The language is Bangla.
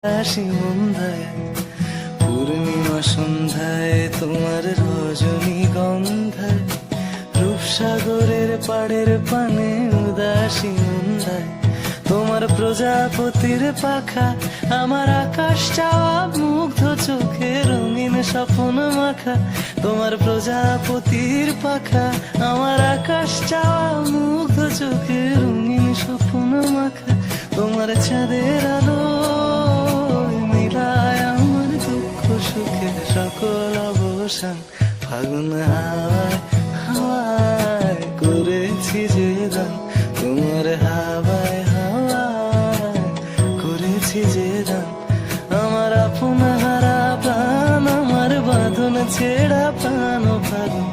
হাসি মন্দায় পূর্ণিমা সন্ধ্যায় তোমার রজনীগন্ধায় রূপসাগরের পাড়ের পানে উদাসী মন্দায় তোমার প্রজাপতির পাখা আমার আকাশ চাওয়া মুগ্ধ চোখে রঙিন স্বপ্ন মাখা তোমার প্রজাপতির পাখা আমার আকাশ চাওয়া মুগ্ধ চোখে রঙিন স্বপ্ন মাখা তোমার চাঁদের আলো মিলায় আমার দুঃখ সুখের সকল অবসান ফাগুন হাওয়ায় হাওয়ায় করেছি যে দান তোমার হাওয়ায় হাওয়ায় করেছি যে দান আমার আপন হারা প্রাণ আমার বাঁধন ছেঁড়া প্রাণ ফাগুন